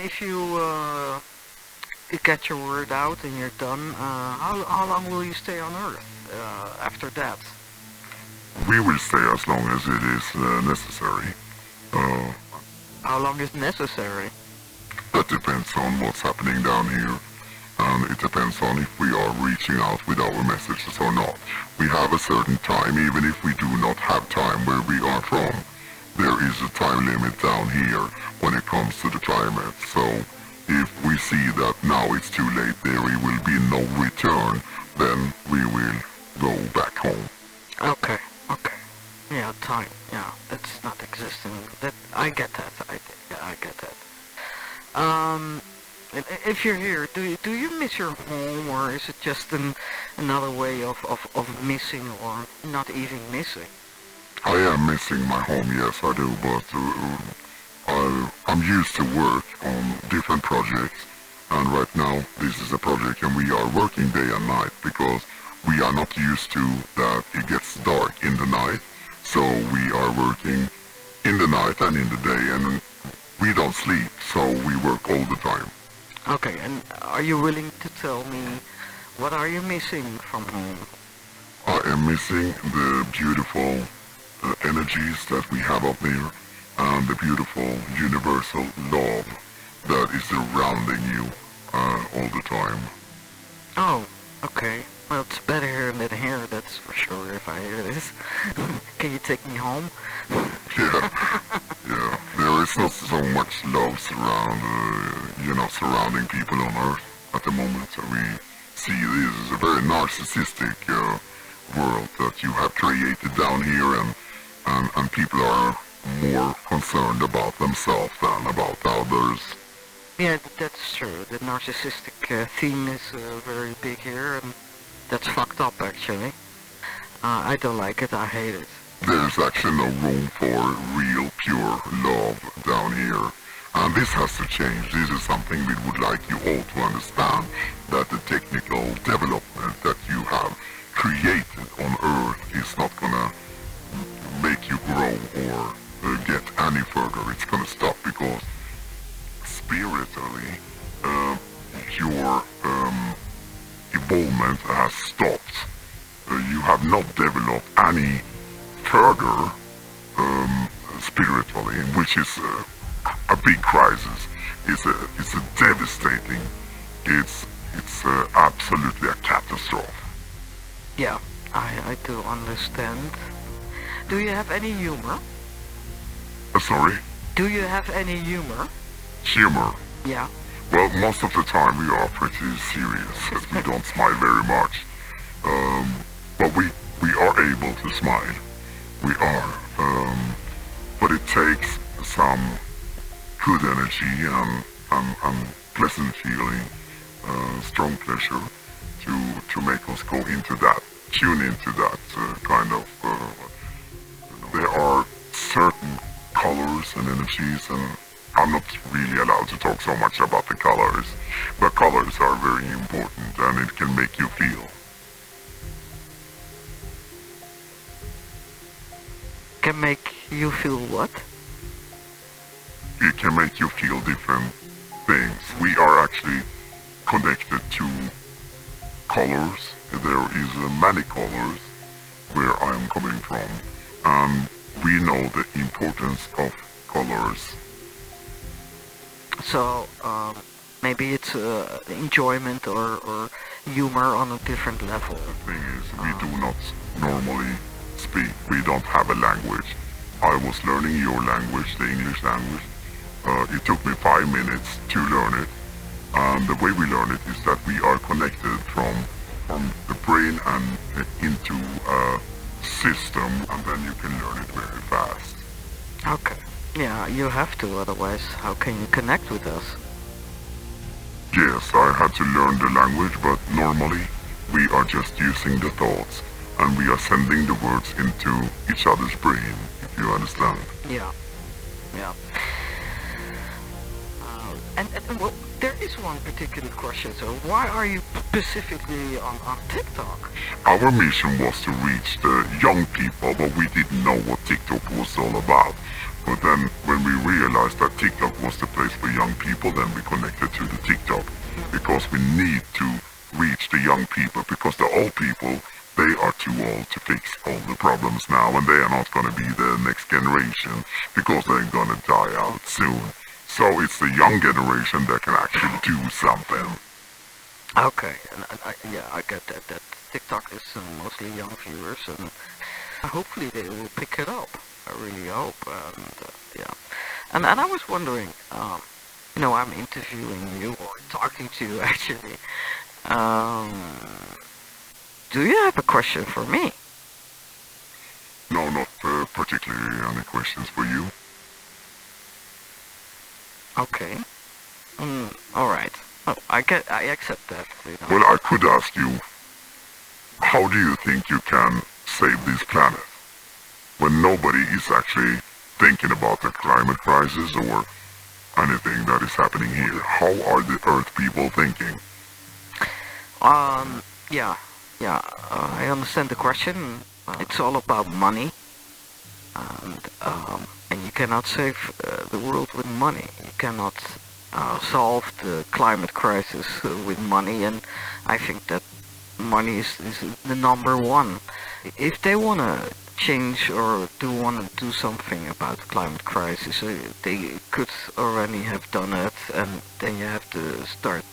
if you get your word out and you're done, how long will you stay on Earth after that? We will stay as long as it is necessary. Uh, How long is necessary? that depends on what's happening down here. And it depends on if we are reaching out with our messages or not. We have a certain time, even if we do not have time where we are from. There is a time limit down here when it comes to the climate. So if we see that now it's too late, there will be no return, then we will go back home. Okay, okay. Yeah, time. Yeah, that's not existing. That I get that. I get that. Um, if you're here, do you miss your home, or is it just another way of missing, or not even missing? I am missing my home, yes I do, but I'm used to work on different projects, and right now this is a project and we are working day and night because we are not used to that it gets dark in the night, so we are working in the night and in the day, and we don't sleep, so we work all the time. Okay, and are you willing to tell me what are you missing from home? I am missing the beautiful energies that we have up there, and the beautiful universal love that is surrounding you all the time. Oh, okay. Well, it's better here than here, that's for sure, if I hear this. Can you take me home? Yeah, yeah. There is not so much love surrounding people on Earth at the moment. So we see this as a very narcissistic world that you have created down here, and people are more concerned about themselves than about others. Yeah, that's true. The narcissistic theme is very big here, and that's fucked up, actually. I don't like it, I hate it. There's actually no room for real, pure love down here. And this has to change. This is something we would like you all to understand, that the technical development that you have created on Earth is not gonna make you grow or get any further. It's gonna stop because spiritually, your evolvement has stopped. You have not developed any further spiritually, which is a big crisis. It's a devastating. It's absolutely a catastrophe. Yeah, I do understand. Do you have any humor? Sorry? Do you have any humor? Humor. Yeah. Well, most of the time we are pretty serious, as we don't smile very much. But we are able to smile. We are. But it takes some good energy and pleasant feeling, strong pleasure to make us go into that, tune into that kind of. There are certain colors and energies, and I'm not really allowed to talk so much about the colors, but colors are very important and it can make you feel. Can make you feel what? It can make you feel different things. We are actually connected to colors. There is many colors where I am coming from, and we know the importance of colors. So, maybe it's enjoyment or humor on a different level. The thing is, we do not normally speak. We don't have a language. I was learning your language, the English language. It took me 5 minutes to learn it. And the way we learn it is that we are connected from the brain and into a system, and then you can learn it very fast. Okay. Yeah, you have to, otherwise how can you connect with us? Yes, I had to learn the language, but normally we are just using the thoughts, and we are sending the words into each other's brain, if you understand. Yeah. Yeah. And well, there is one particular question. So why are you specifically on TikTok? Our mission was to reach the young people, but we didn't know what TikTok was all about. But then when we realized that TikTok was the place for young people, then we connected to the TikTok because we need to reach the young people, because the old people, they are too old to fix all the problems now, and they are not going to be the next generation because they're going to die out soon. So it's the young generation that can actually do something. Okay, and yeah, I get that. That TikTok is mostly young viewers, and hopefully they will pick it up. I really hope. And yeah, and I was wondering, I'm interviewing you or talking to you actually. Um, do you have a question for me? No, not particularly any questions for you. Okay. All right. Oh, I accept that. Well, I could ask you, how do you think you can save this planet when nobody is actually thinking about the climate crisis or anything that is happening here? How are the Earth people thinking? Yeah, I understand the question. It's all about money, and you cannot save the world with money. You cannot solve the climate crisis with money, and I think that money is the number one. If they want to change or want to do something about the climate crisis, they could already have done it, and then you have to start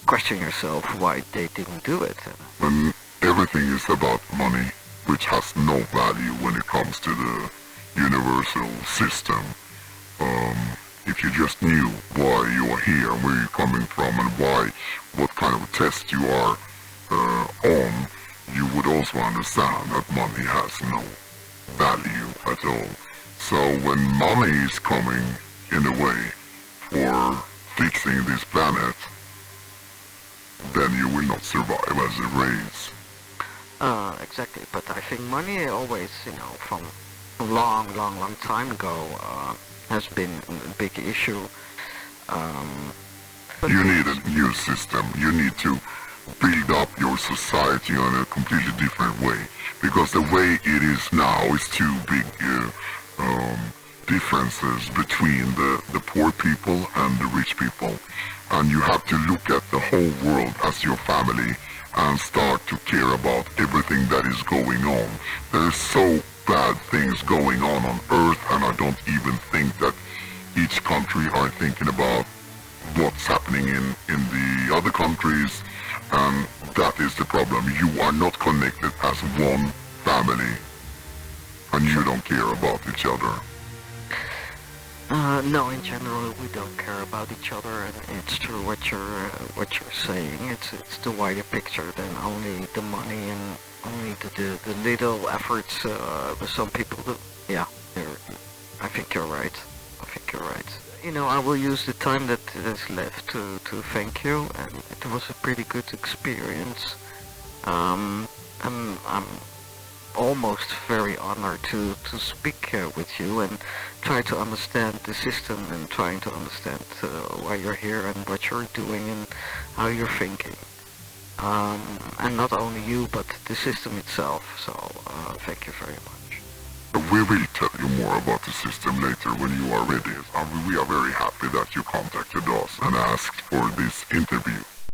questioning yourself why they didn't do it. When everything is about money, which has no value when it comes to the universal system. If you just knew why you are here, where you're coming from, and what kind of test you are on, you would also understand that money has no value at all. So when money is coming in the way for fixing this planet, then you will not survive as a race. Exactly, but I think money always, from a long time ago, has been a big issue. You need a new system. You need to build up your society in a completely different way. Because the way it is now is too big differences between the poor people and the rich people. And you have to look at the whole world as your family and start to care about everything that is going on. There's so bad things going on Earth, and I don't even think that each country are thinking about what's happening in the other countries, and that is the problem. You are not connected as one family, and you don't care about each other. No, in general, we don't care about each other, and it's true what you're saying. It's the wider picture than only the money and only the little efforts some people do. Yeah, I think you're right. I will use the time that is left to thank you, and it was a pretty good experience. And I'm almost very honored to speak with you and try to understand the system and trying to understand why you're here and what you're doing and how you're thinking. And not only you, but the system itself. So thank you very much. We will tell you more about the system later when you are ready. And we are very happy that you contacted us and asked for this interview.